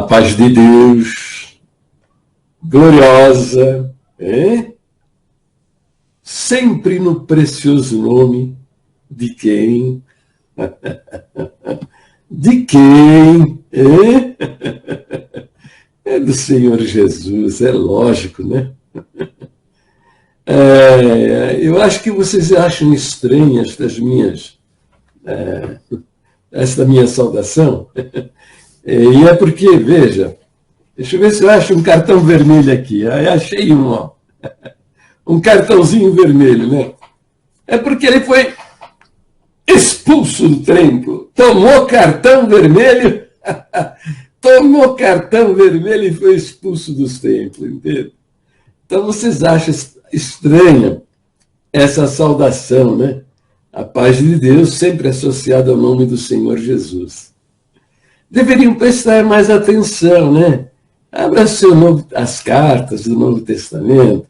paz de Deus, gloriosa, sempre no precioso nome de quem? De quem? É do Senhor Jesus, é lógico, né? Eu acho que vocês acham estranhas esta minha saudação. E é porque, veja, deixa eu ver se eu acho um cartão vermelho aqui. Aí achei um cartãozinho vermelho, né? É porque ele foi expulso do templo, tomou cartão vermelho, tomou cartão vermelho e foi expulso dos templos, entende? Então vocês acham estranha essa saudação, né? A paz de Deus sempre associada ao nome do Senhor Jesus. Deveriam prestar mais atenção, né? Abra as cartas do Novo Testamento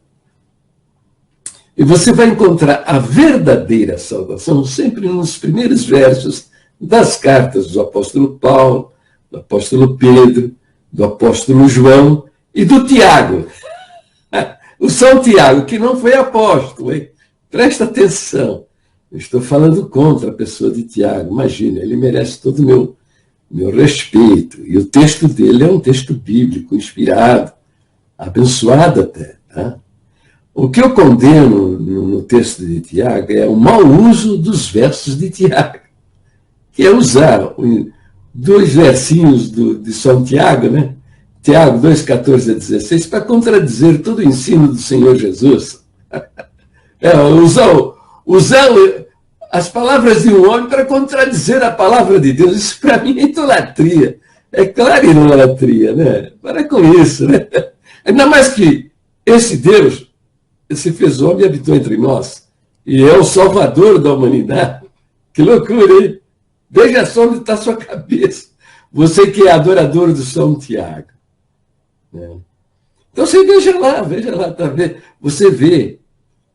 e você vai encontrar a verdadeira salvação sempre nos primeiros versos das cartas do apóstolo Paulo, do apóstolo Pedro, do apóstolo João e do Tiago. O São Tiago, que não foi apóstolo, hein? Presta atenção. Eu estou falando contra a pessoa de Tiago. Imagina, ele merece todo o meu respeito. E o texto dele é um texto bíblico, inspirado, abençoado até. Tá? O que eu condeno no texto de Tiago é o mau uso dos versos de Tiago, que é usar dois versinhos de São Tiago, né? Tiago 2, 14 a 16, para contradizer todo o ensino do Senhor Jesus. Usar as palavras de um homem para contradizer a palavra de Deus. Isso para mim é idolatria. É claro idolatria, né? Para com isso, né? Ainda mais que esse Deus se fez homem e habitou entre nós. E é o salvador da humanidade. Que loucura, hein? Veja só onde está a sua cabeça. Você que é adorador do São Tiago. Então você veja lá, tá vendo? Você vê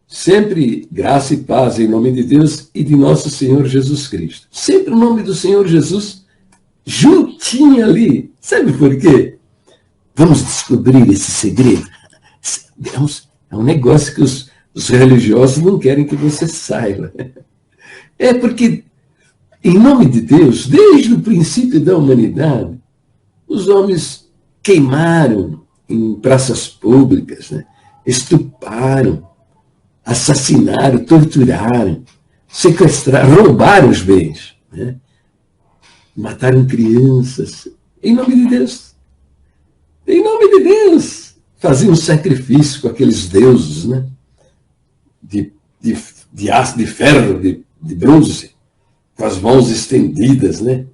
sempre graça e paz em nome de Deus e de nosso Senhor Jesus Cristo. Sempre o nome do Senhor Jesus juntinho ali. Sabe por quê? Vamos descobrir esse segredo. É um negócio que os religiosos não querem que você saiba. É porque, em nome de Deus, desde o princípio da humanidade, os homens queimaram em praças públicas, né? Estupraram, assassinaram, torturaram, sequestraram, roubaram os bens, né? Mataram crianças, em nome de Deus. Em nome de Deus. Faziam sacrifício com aqueles deuses, né? De aço, de ferro, de bronze, com as mãos estendidas, né?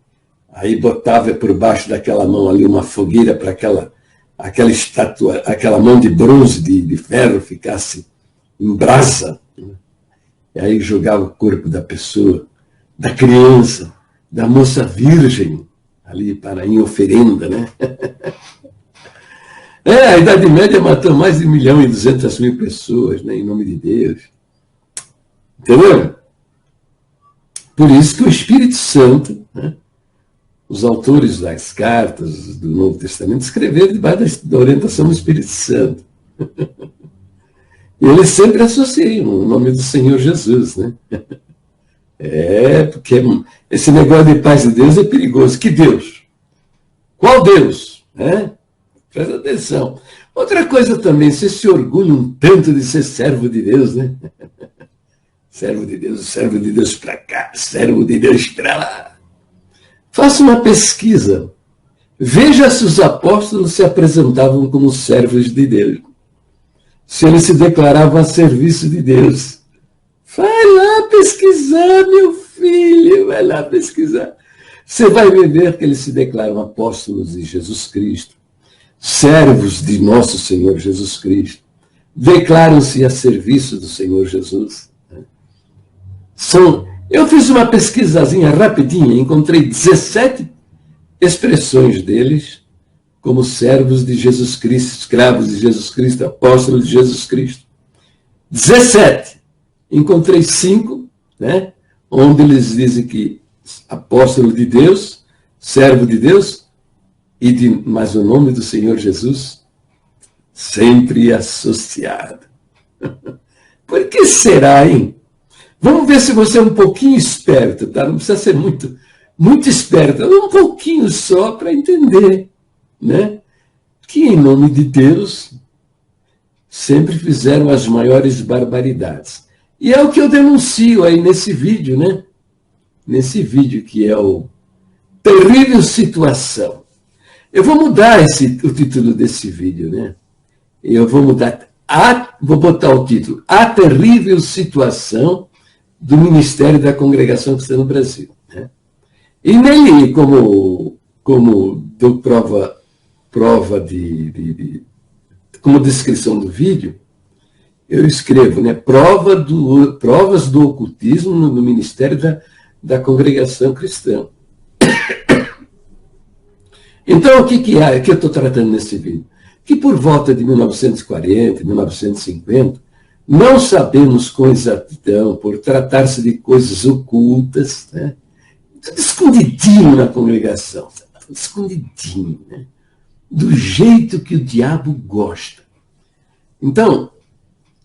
Aí botava por baixo daquela mão ali uma fogueira para aquela estátua, aquela mão de bronze, de ferro, ficasse em brasa. E aí jogava o corpo da pessoa, da criança, da moça virgem, ali em oferenda, né? A Idade Média matou mais de 1.200.000 pessoas, né, em nome de Deus. Entendeu? Por isso que o Espírito Santo, né, os autores das cartas do Novo Testamento escreveram debaixo da orientação do Espírito Santo. E eles sempre associam o nome do Senhor Jesus, né? Porque esse negócio de paz de Deus é perigoso. Que Deus? Qual Deus? Presta atenção. Outra coisa também, você se orgulha um tanto de ser servo de Deus, né? Servo de Deus para cá, servo de Deus para lá. Faça uma pesquisa. Veja se os apóstolos se apresentavam como servos de Deus. Se eles se declaravam a serviço de Deus. Vai lá pesquisar, meu filho. Vai lá pesquisar. Você vai ver que eles se declaram apóstolos de Jesus Cristo. Servos de nosso Senhor Jesus Cristo. Declaram-se a serviço do Senhor Jesus. Eu fiz uma pesquisazinha rapidinha, encontrei 17 expressões deles como servos de Jesus Cristo, escravos de Jesus Cristo, apóstolos de Jesus Cristo. 17. Encontrei 5, né, onde eles dizem que apóstolo de Deus, servo de Deus, mas o nome do Senhor Jesus sempre associado. Por que será, hein? Vamos ver se você é um pouquinho esperto, tá? Não precisa ser muito esperto, um pouquinho só para entender, né? Que em nome de Deus sempre fizeram as maiores barbaridades. E é o que eu denuncio aí nesse vídeo, né? Nesse vídeo que é o Terrível Situação. Eu vou mudar o título desse vídeo, né? Eu vou mudar, vou botar o título, A Terrível Situação do Ministério da Congregação Cristã no Brasil. Né? E nele, como dou prova como descrição do vídeo, eu escrevo, né, provas do ocultismo no Ministério da Congregação Cristã. Então, o que eu estou tratando nesse vídeo? Que por volta de 1940, 1950, não sabemos com exatidão, por tratar-se de coisas ocultas, né? Tudo escondidinho na congregação, tudo escondidinho, né? Do jeito que o diabo gosta. Então,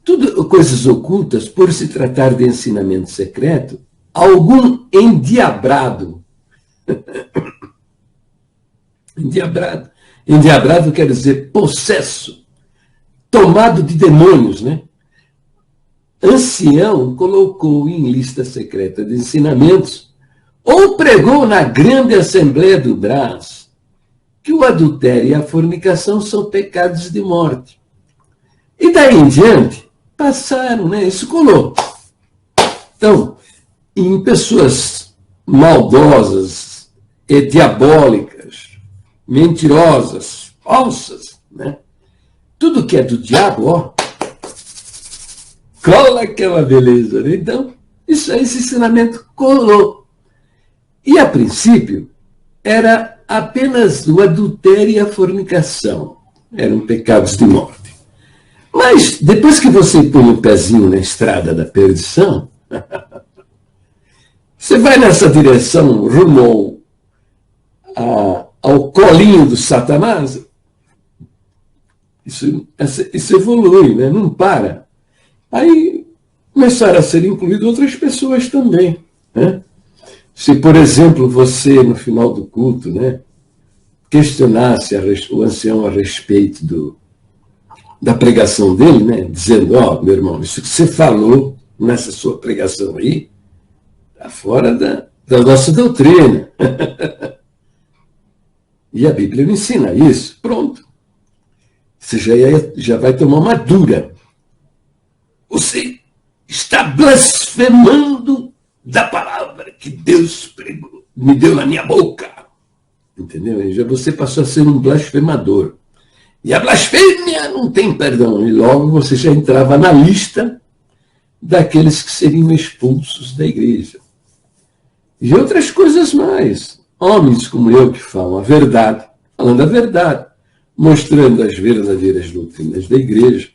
tudo coisas ocultas, por se tratar de ensinamento secreto, algum endiabrado. Endiabrado quer dizer possesso, tomado de demônios, né? Ancião colocou em lista secreta de ensinamentos ou pregou na grande assembleia do Brás que o adultério e a fornicação são pecados de morte. E daí em diante, passaram, né? Isso colou. Então, em pessoas maldosas e diabólicas, mentirosas, falsas, né? Tudo que é do diabo, ó, cola aquela beleza, né? Então, esse ensinamento colou. E, a princípio, era apenas o adultério e a fornicação. Eram pecados de morte. Mas, depois que você põe o pezinho na estrada da perdição, você vai nessa direção rumo ao colinho do Satanás, isso evolui, né? Não para. Aí começaram a ser incluídas outras pessoas também, né? Se, por exemplo, você, no final do culto, né, questionasse o ancião a respeito da pregação dele, né, dizendo, ó, meu irmão, isso que você falou nessa sua pregação aí, está fora da nossa doutrina. E a Bíblia não ensina isso. Pronto. Você já vai tomar uma dura. Você está blasfemando da palavra que Deus me deu na minha boca. Entendeu? E já você passou a ser um blasfemador. E a blasfêmia não tem perdão. E logo você já entrava na lista daqueles que seriam expulsos da igreja. E outras coisas mais. Homens como eu que falam a verdade, falando a verdade, mostrando as verdadeiras doutrinas da igreja,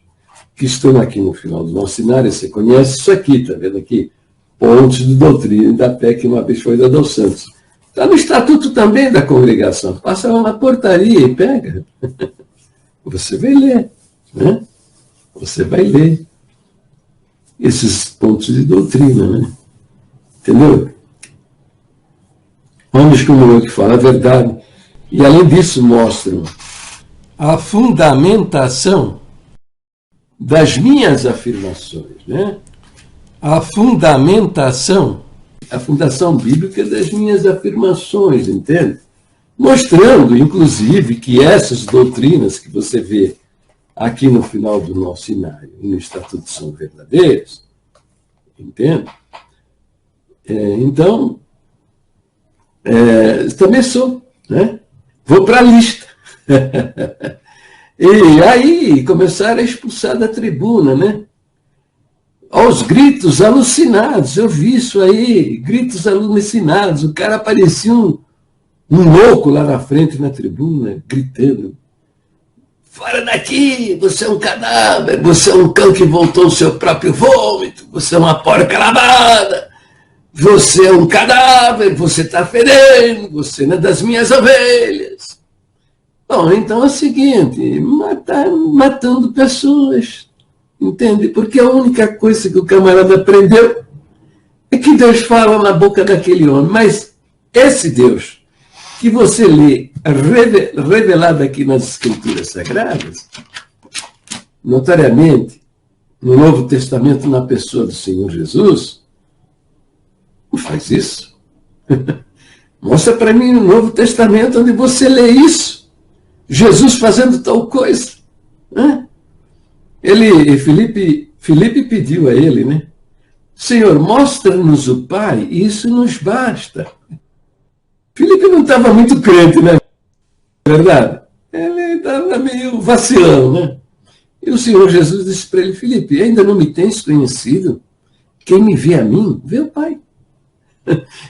que estão aqui no final do nosso cenário. Você conhece isso aqui, está vendo aqui? Pontos de doutrina da fé que uma vez foi dada aos santos. Está no estatuto também da congregação. Passa lá na portaria e pega. Você vai ler, né? Você vai ler esses pontos de doutrina, né? Entendeu? Homens como eu que falam a verdade. E além disso mostram a fundamentação das minhas afirmações, né? A fundação bíblica das minhas afirmações, entende? Mostrando, inclusive, que essas doutrinas que você vê aqui no final do nosso cenário e no Estatuto são verdadeiras, entende? Então, também sou, né? Vou para a lista. E aí começaram a expulsar da tribuna, né? Aos gritos alucinados, eu vi isso aí, gritos alucinados, o cara parecia um louco lá na frente, na tribuna, gritando, fora daqui, você é um cadáver, você é um cão que voltou ao seu próprio vômito, você é uma porca lavada, você é um cadáver, você está fedendo, você não é das minhas ovelhas. Bom, então é o seguinte, matando pessoas, entende? Porque a única coisa que o camarada aprendeu é que Deus fala na boca daquele homem. Mas esse Deus que você lê revelado aqui nas Escrituras Sagradas, notariamente, no Novo Testamento, na pessoa do Senhor Jesus, não faz isso. Mostra para mim no Novo Testamento onde você lê isso. Jesus fazendo tal coisa. Filipe pediu a ele, né? Senhor, mostra-nos o Pai, e isso nos basta. Filipe não estava muito crente, né? Verdade? Ele estava meio vacilão, né? E o Senhor Jesus disse para ele, Filipe, ainda não me tens conhecido? Quem me vê a mim, vê o Pai.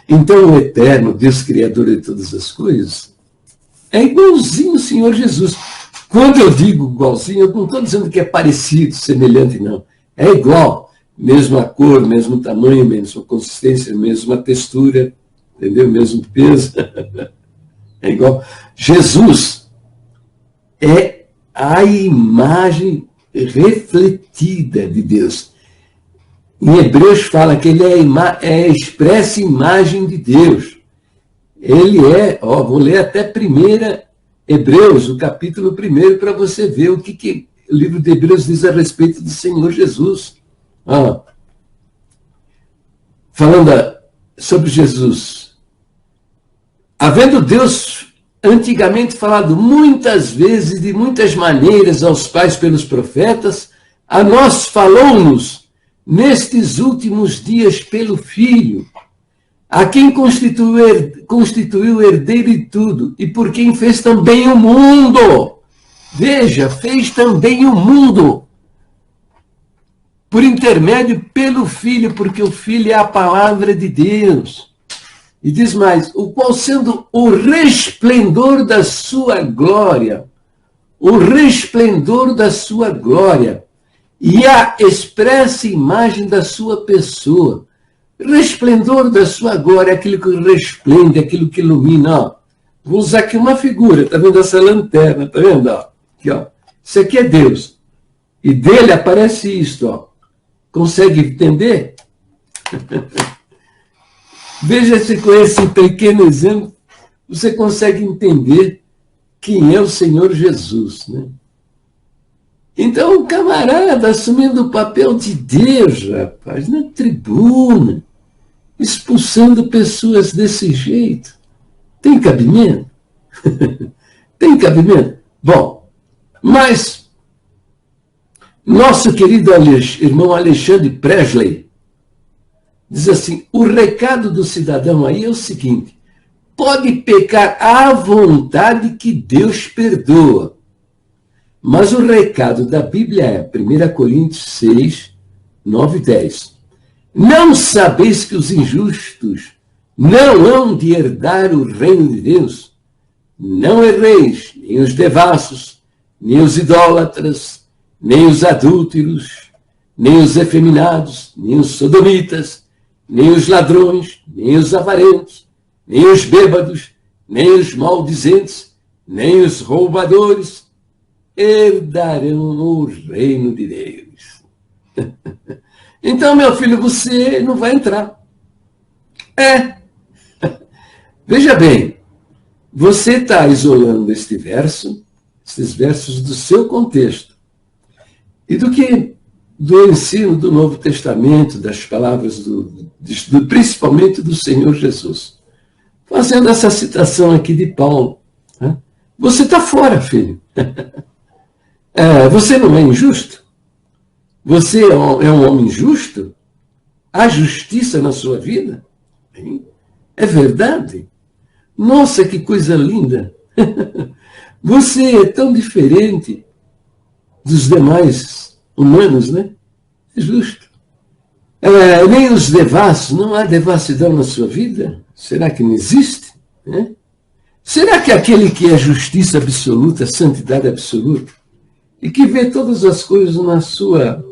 Então o Eterno, Deus Criador de todas as coisas, é igualzinho o Senhor Jesus. Quando eu digo igualzinho, eu não estou dizendo que é parecido, semelhante, não. É igual. Mesma cor, mesmo tamanho, mesma consistência, mesma textura, entendeu? Mesmo peso. É igual. Jesus é a imagem refletida de Deus. Em Hebreus fala que ele é a expressa imagem de Deus. Ele é, vou ler até 1 Hebreus, o capítulo 1, para você ver o que o livro de Hebreus diz a respeito do Senhor Jesus. Falando sobre Jesus. Havendo Deus antigamente falado muitas vezes, de muitas maneiras, aos pais pelos profetas, a nós falou-nos nestes últimos dias pelo Filho, a quem constituiu herdeiro de tudo, e por quem fez também o mundo. Veja, fez também o mundo. Por intermédio pelo Filho, porque o Filho é a palavra de Deus. E diz mais, o qual sendo o resplendor da sua glória, e a expressa imagem da sua pessoa. Resplendor da sua glória, aquilo que resplende, aquilo que ilumina. Vou usar aqui uma figura, está vendo essa lanterna, está vendo? Aqui, isso aqui é Deus. E dele aparece isto. Consegue entender? Veja se com esse pequeno exemplo você consegue entender quem é o Senhor Jesus, né? Então, o camarada assumindo o papel de Deus, rapaz, na tribuna, expulsando pessoas desse jeito. Tem cabimento? Tem cabimento? Bom, mas nosso querido irmão Alexandre Presley diz assim, o recado do cidadão aí é o seguinte, pode pecar à vontade que Deus perdoa. Mas o recado da Bíblia é 1 Coríntios 6, 9 e 10. Não sabeis que os injustos não hão de herdar o reino de Deus? Não erreis, nem os devassos, nem os idólatras, nem os adúlteros, nem os efeminados, nem os sodomitas, nem os ladrões, nem os avarentos, nem os bêbados, nem os maldizentes, nem os roubadores, herdarão o reino de Deus. Então, meu filho, você não vai entrar. Veja bem, você está isolando esses versos do seu contexto. E do ensino do Novo Testamento, das palavras, principalmente do Senhor Jesus. Fazendo essa citação aqui de Paulo. Você está fora, filho. Você não é injusto? Você é um homem justo? Há justiça na sua vida? É verdade? Nossa, que coisa linda! Você é tão diferente dos demais humanos, né? É justo. Nem os devassos, não há devassidão na sua vida? Será que não existe? Será que aquele que é justiça absoluta, santidade absoluta, e que vê todas as coisas na sua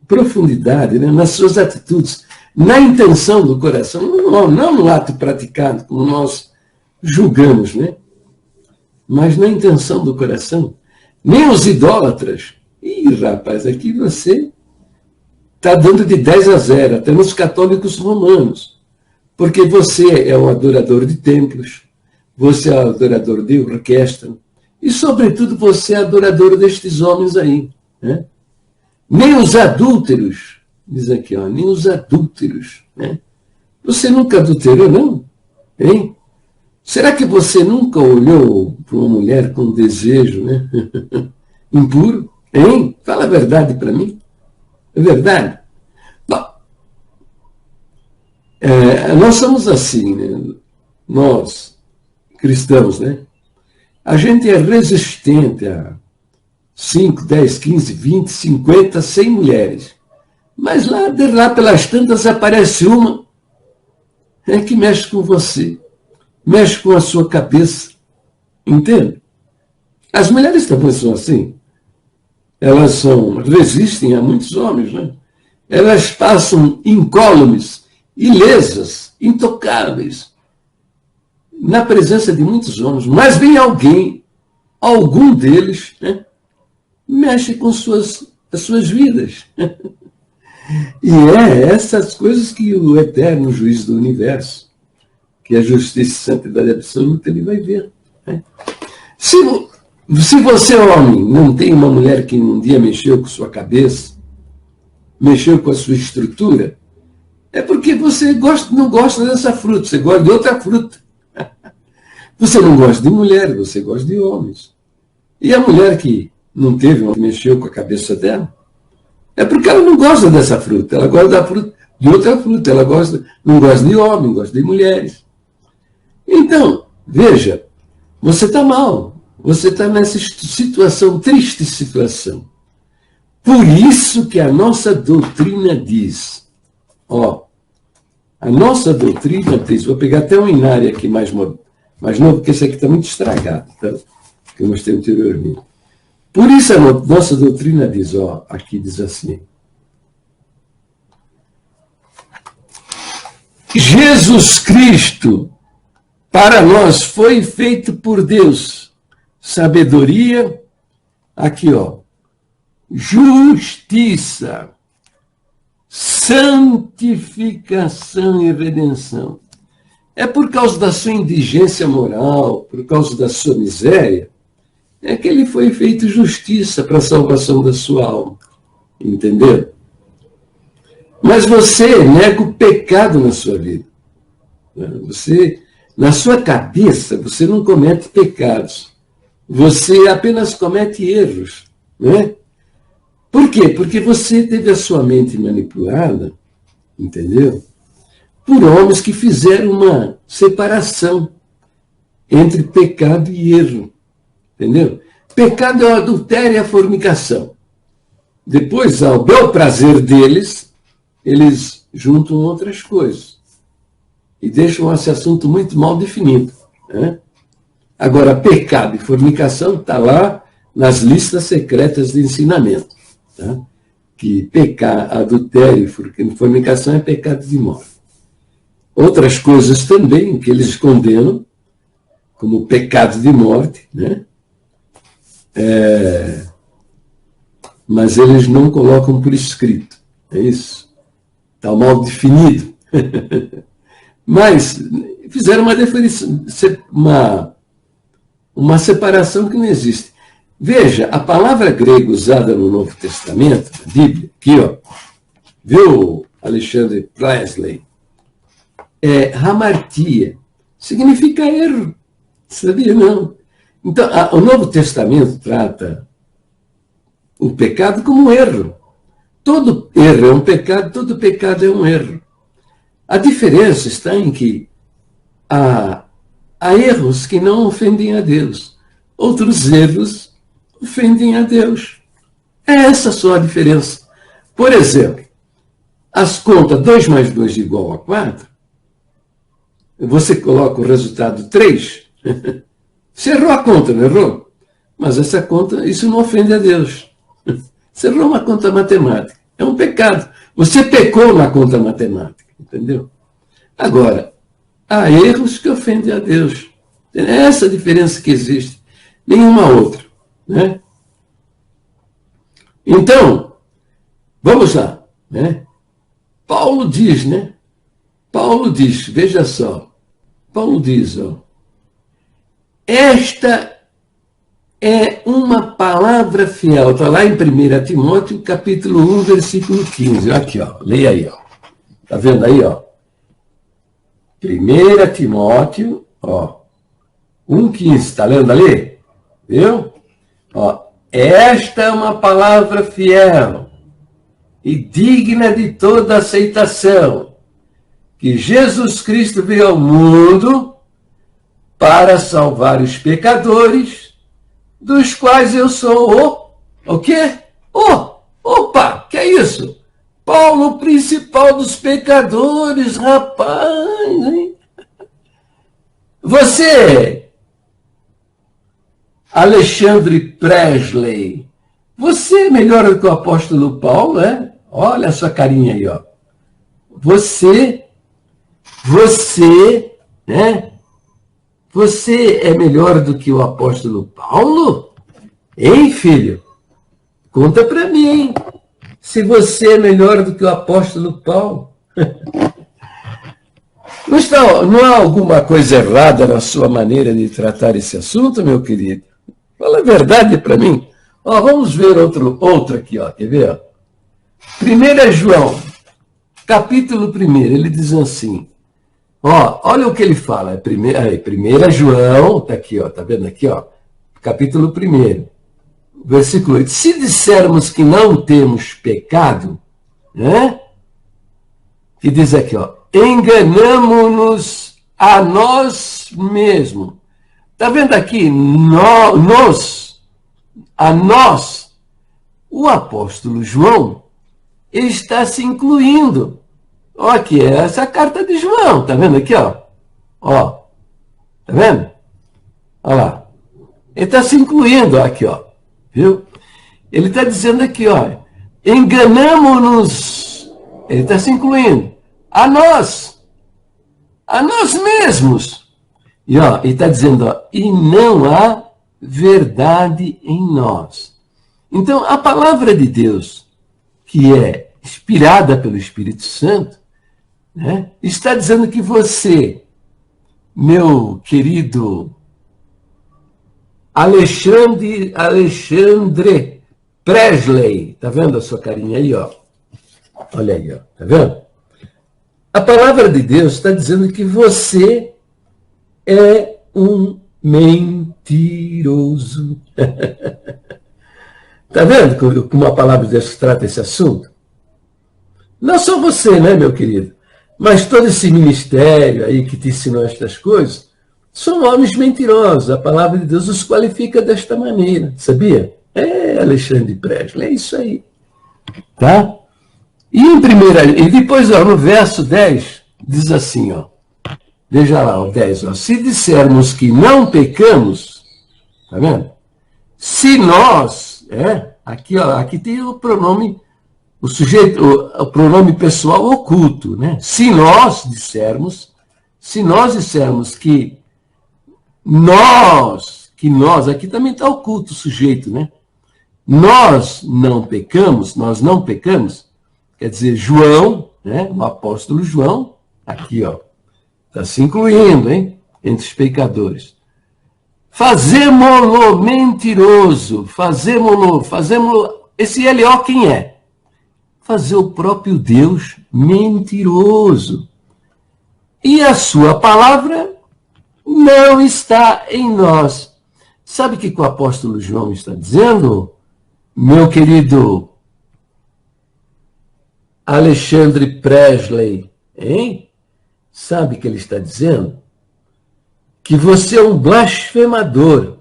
profundidade, né? Nas suas atitudes, na intenção do coração, não no ato praticado, como nós julgamos, né? mas na intenção do coração. Nem os idólatras. Ih, rapaz, aqui você está dando de 10-0, até nos católicos romanos. Porque você é um adorador de templos, você é um adorador de orquestra, e, sobretudo, você é adorador destes homens aí. Né? Nem os adúlteros, diz aqui, ó, nem os adúlteros. Né? Você nunca adulterou, não? Hein? Será que você nunca olhou para uma mulher com desejo, né? impuro? Hein? Fala a verdade para mim. É verdade? Bom, nós somos assim, né? Nós, cristãos, né? A gente é resistente a 5, 10, 15, 20, 50, 100 mulheres. Mas lá pelas tantas aparece uma que mexe com você, mexe com a sua cabeça. Entende? As mulheres também são assim. Elas resistem a muitos homens, né? Elas passam incólumes, ilesas, intocáveis, na presença de muitos homens. Mas vem algum deles, né, mexe com as suas vidas. E essas coisas que o eterno juiz do universo, que é a justiça e santidade absoluta, ele vai ver. Né? Se você, homem, não tem uma mulher que um dia mexeu com sua cabeça, mexeu com a sua estrutura, é porque você não gosta dessa fruta, você gosta de outra fruta. Você não gosta de mulher, você gosta de homens. E a mulher que não teve uma que mexeu com a cabeça dela, é porque ela não gosta dessa fruta, ela gosta da fruta, de outra fruta, ela não gosta de homem, gosta de mulheres. Então, veja, você está mal, você está nessa situação, triste situação. Por isso que a nossa doutrina diz, a nossa doutrina diz, vou pegar até um inário aqui mais novo, porque esse aqui está muito estragado, tá? Que eu mostrei anteriormente. Por isso a nossa doutrina diz, aqui diz assim, Jesus Cristo, para nós, foi feito por Deus, sabedoria, aqui, justiça, santificação e redenção. É por causa da sua indigência moral, por causa da sua miséria, é que ele foi feito justiça para a salvação da sua alma. Entendeu? Mas você nega o pecado na sua vida. Você, na sua cabeça, você não comete pecados. Você apenas comete erros. Né? Por quê? Porque você teve a sua mente manipulada, entendeu? Por homens que fizeram uma separação entre pecado e erro. Entendeu? Pecado é o adultério e a fornicação. Depois, ao bel prazer deles, eles juntam outras coisas. E deixam esse assunto muito mal definido. Né? Agora, pecado e fornicação está lá nas listas secretas de ensinamento. Tá? Que adultério e fornicação é pecado de morte. Outras coisas também que eles condenam, como pecado de morte, né? Mas eles não colocam por escrito. É isso? Está mal definido. Mas fizeram uma separação que não existe. Veja, a palavra grega usada no Novo Testamento, na Bíblia, aqui, viu, Alexandre Presley? É hamartia. Significa erro. Sabia, não? Então, o Novo Testamento trata o pecado como um erro. Todo erro é um pecado, todo pecado é um erro. A diferença está em que há erros que não ofendem a Deus. Outros erros ofendem a Deus. É essa só a diferença. Por exemplo, as contas 2 mais 2 igual a 4, você coloca o resultado 3, você errou a conta, não errou? Mas essa conta, isso não ofende a Deus. Você errou uma conta matemática. É um pecado. Você pecou na conta matemática, entendeu? Agora, há erros que ofendem a Deus. É essa a diferença que existe. nenhuma outra, né? Então, vamos lá, né? Paulo diz, né? Paulo diz, veja só, Paulo diz, ó, esta é uma palavra fiel, está lá em 1 Timóteo, capítulo 1, versículo 15, aqui, ó, leia aí, ó, tá vendo aí, ó, 1 Timóteo, ó, 1,15, está lendo ali? Viu? Ó, esta é uma palavra fiel e digna de toda aceitação, que Jesus Cristo veio ao mundo para salvar os pecadores, dos quais eu sou o quê? Opa, que é isso? Paulo, o principal dos pecadores, rapaz, hein? Você, Alexandre Presley, você é melhor do que o apóstolo Paulo, né? Olha a sua carinha aí, ó. Você, né? Você é melhor do que o apóstolo Paulo? Hein, filho? Conta para mim, hein? Se você é melhor do que o apóstolo Paulo. Não há alguma coisa errada na sua maneira de tratar esse assunto, meu querido? Fala a verdade para mim. Ó, vamos ver outro aqui, ó. Quer ver? 1 João, capítulo 1, ele diz assim. Ó, olha o que ele fala. 1 João, tá aqui, ó, tá vendo aqui, ó? Capítulo 1, versículo 8. Se dissermos que não temos pecado, né? Que diz aqui, ó, enganamo-nos a nós mesmos. Tá vendo aqui? A nós, o apóstolo João está se incluindo. Ó, aqui é essa carta de João, tá vendo aqui, ó? Ó, tá vendo? Olha lá. Ele está se incluindo, ó, aqui, ó. Viu? Ele está dizendo aqui, ó, enganamo-nos. Ele está se incluindo. A nós mesmos. E ó, ele está dizendo, ó, e não há verdade em nós. Então, a palavra de Deus, que é inspirada pelo Espírito Santo, né, está dizendo que você, meu querido Alexandre Presley, tá vendo a sua carinha aí, ó? Olha aí, ó, tá vendo? A palavra de Deus está dizendo que você é um mentiroso. Tá vendo como a palavra de Deus trata esse assunto? Não só você, né, meu querido? Mas todo esse ministério aí que te ensinou estas coisas, são homens mentirosos. A palavra de Deus os qualifica desta maneira, sabia? É, Alexandre Presley, é isso aí. Tá? E depois, ó, no verso 10, diz assim, ó. Veja lá, o 10, ó. Se dissermos que não pecamos, tá vendo? Se nós, aqui, ó, aqui tem o pronome, o pronome pessoal oculto, né? Se nós dissermos que nós, aqui também está oculto o sujeito, né? Nós não pecamos, quer dizer, João, né? O apóstolo João, aqui, ó, está se incluindo, hein? Entre os pecadores. Fazemo-lo mentiroso, fazemo-lo, esse LO quem é? Fazer o próprio Deus mentiroso. E a sua palavra não está em nós. Sabe o que o apóstolo João está dizendo, meu querido Alexandre Presley? Hein? Sabe o que ele está dizendo? Que você é um blasfemador.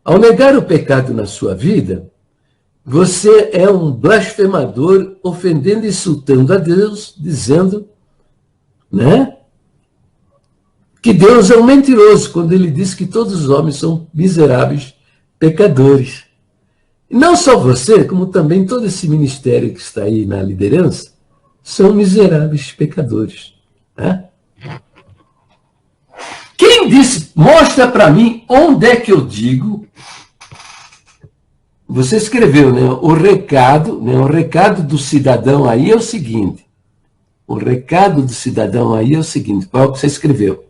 Ao negar o pecado na sua vida, você é um blasfemador, ofendendo e insultando a Deus, dizendo, né, que Deus é um mentiroso, quando ele diz que todos os homens são miseráveis pecadores. E não só você, como também todo esse ministério que está aí na liderança, são miseráveis pecadores. Né? Quem disse, mostra para mim onde é que eu digo. Você escreveu, né? O recado do cidadão aí é o seguinte. O recado do cidadão aí é o seguinte, qual é o que você escreveu?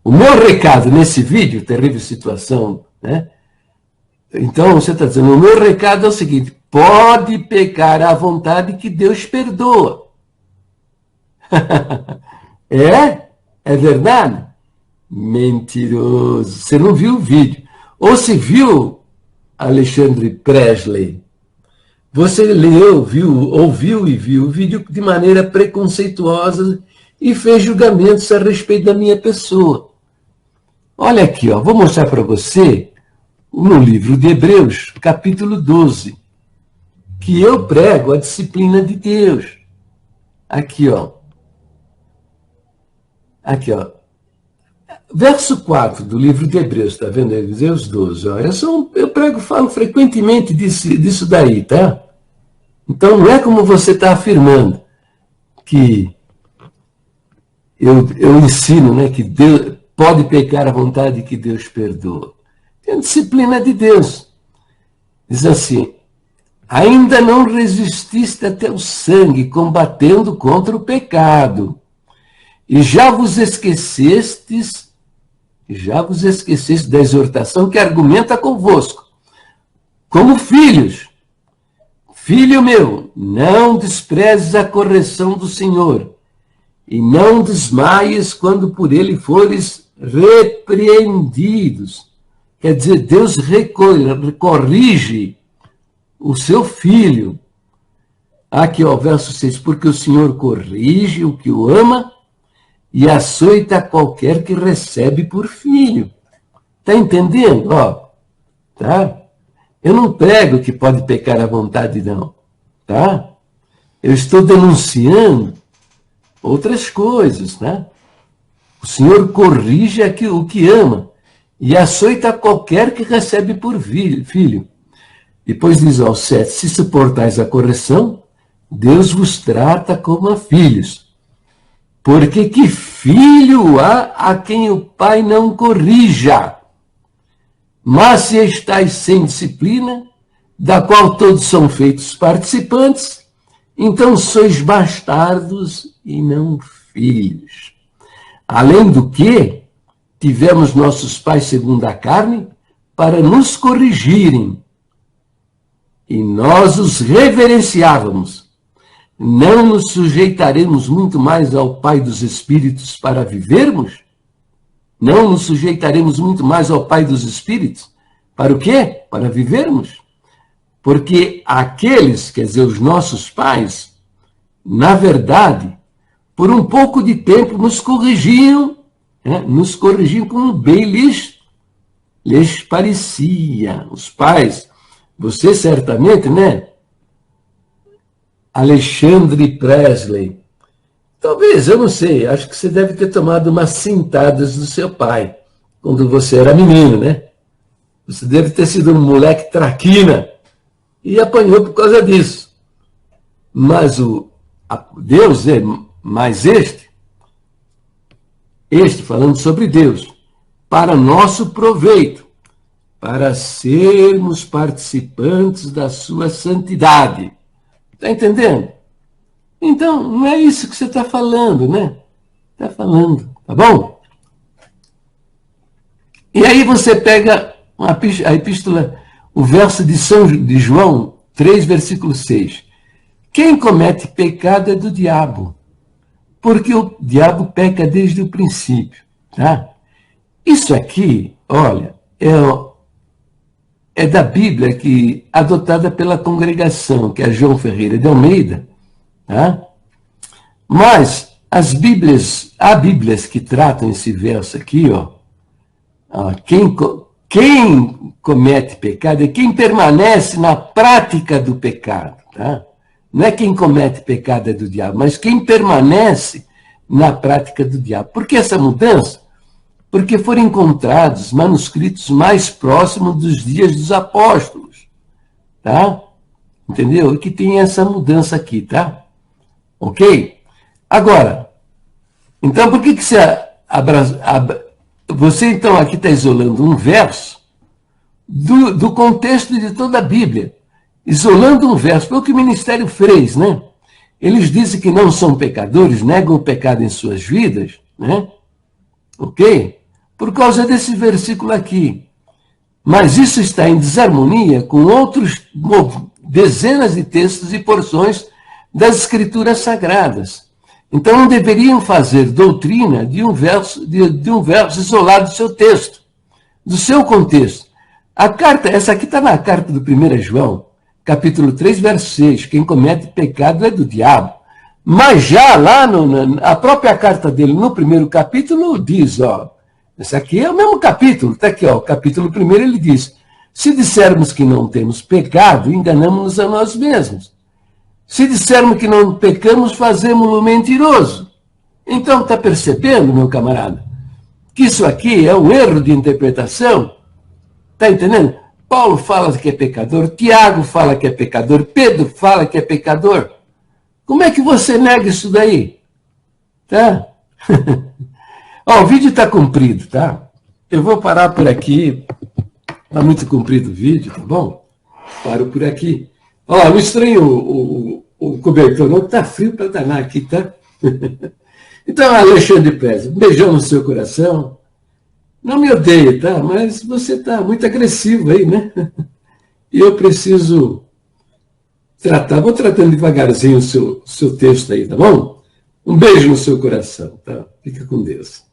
O meu recado nesse vídeo, terrível situação, né? Então, você está dizendo, o meu recado é o seguinte, pode pecar à vontade que Deus perdoa. É verdade? Mentiroso. Você não viu o vídeo. Ou se viu, Alexandre Presley, você leu, ouviu e viu o vídeo de maneira preconceituosa e fez julgamentos a respeito da minha pessoa. Olha aqui, ó, vou mostrar para você no livro de Hebreus, capítulo 12, que eu prego a disciplina de Deus. Aqui, ó. Aqui, ó. Verso 4 do livro de Hebreus, está vendo? Hebreus 12. Ó. Falo frequentemente disso daí, tá? Então, não é como você está afirmando, que eu ensino, né, que Deus pode pecar à vontade que Deus perdoa. É a disciplina de Deus. Diz assim, ainda não resististe até o sangue, combatendo contra o pecado. E já vos esquecestes da exortação que argumenta convosco, como filhos. Filho meu, não desprezes a correção do Senhor, e não desmaies quando por ele fores repreendidos. Quer dizer, Deus corrige o seu filho. Aqui, ó, verso 6, porque o Senhor corrige o que o ama, e açoita qualquer que recebe por filho. Está entendendo? Ó, tá? Eu não prego que pode pecar à vontade, não. Tá? Eu estou denunciando outras coisas, né? O Senhor corrige o que ama e açoita qualquer que recebe por filho. Depois diz ao 7, se suportais a correção, Deus vos trata como a filhos. Porque que filho há a quem o pai não corrija? Mas se estáis sem disciplina, da qual todos são feitos participantes, então sois bastardos e não filhos. Além do que, tivemos nossos pais segundo a carne, para nos corrigirem, e nós os reverenciávamos. Não nos sujeitaremos muito mais ao Pai dos Espíritos para vivermos? Não nos sujeitaremos muito mais ao Pai dos Espíritos? Para o quê? Para vivermos? Porque aqueles, quer dizer, os nossos pais, na verdade, por um pouco de tempo nos corrigiam como bem lhes parecia. Os pais, você certamente, né? Alexandre Presley. Talvez, eu não sei, acho que você deve ter tomado umas cintadas do seu pai, quando você era menino, né? Você deve ter sido um moleque traquina e apanhou por causa disso. Mas Deus é mais este, falando sobre Deus, para nosso proveito, para sermos participantes da sua santidade. Está entendendo? Então, não é isso que você está falando, né? Está falando, tá bom? E aí você pega a epístola, o verso de João 3, versículo 6. Quem comete pecado é do diabo, porque o diabo peca desde o princípio, tá? Isso aqui, olha, é da Bíblia adotada pela congregação, que é João Ferreira de Almeida, tá? Mas há Bíblias que tratam esse verso aqui, ó. Quem comete pecado é quem permanece na prática do pecado, tá? Não é quem comete pecado é do diabo, mas quem permanece na prática do diabo. Por que essa mudança? Porque foram encontrados manuscritos mais próximos dos dias dos apóstolos, tá? Entendeu? E que tem essa mudança aqui, tá? Ok? Agora, então por que você você então aqui está isolando um verso do contexto de toda a Bíblia. Isolando um verso. Foi o que o ministério fez, né? Eles dizem que não são pecadores, negam o pecado em suas vidas, né? Ok? Por causa desse versículo aqui. Mas isso está em desarmonia com outros dezenas de textos e porções das Escrituras Sagradas. Então não deveriam fazer doutrina de um verso isolado do seu texto, do seu contexto. A carta, essa aqui está na carta do 1 João, capítulo 3, verso 6. Quem comete pecado é do diabo. Mas já lá, a própria carta dele, no primeiro capítulo, diz, ó, esse aqui é o mesmo capítulo, está aqui, ó, o capítulo 1, ele diz, se dissermos que não temos pecado, enganamos-nos a nós mesmos. Se dissermos que não pecamos, fazemos-lo mentiroso. Então, está percebendo, meu camarada, que isso aqui é um erro de interpretação? Está entendendo? Paulo fala que é pecador, Tiago fala que é pecador, Pedro fala que é pecador. Como é que você nega isso daí? Tá? Ó, o vídeo está comprido, tá? Eu vou parar por aqui. Está muito comprido o vídeo, tá bom? Paro por aqui. Ó, não estranho o cobertor, não, está frio para danar aqui, tá? Então, Alexandre Pérez, um beijão no seu coração. Não me odeie, tá? Mas você está muito agressivo aí, né? E eu preciso vou tratando devagarzinho o seu texto aí, tá bom? Um beijo no seu coração, tá? Fica com Deus.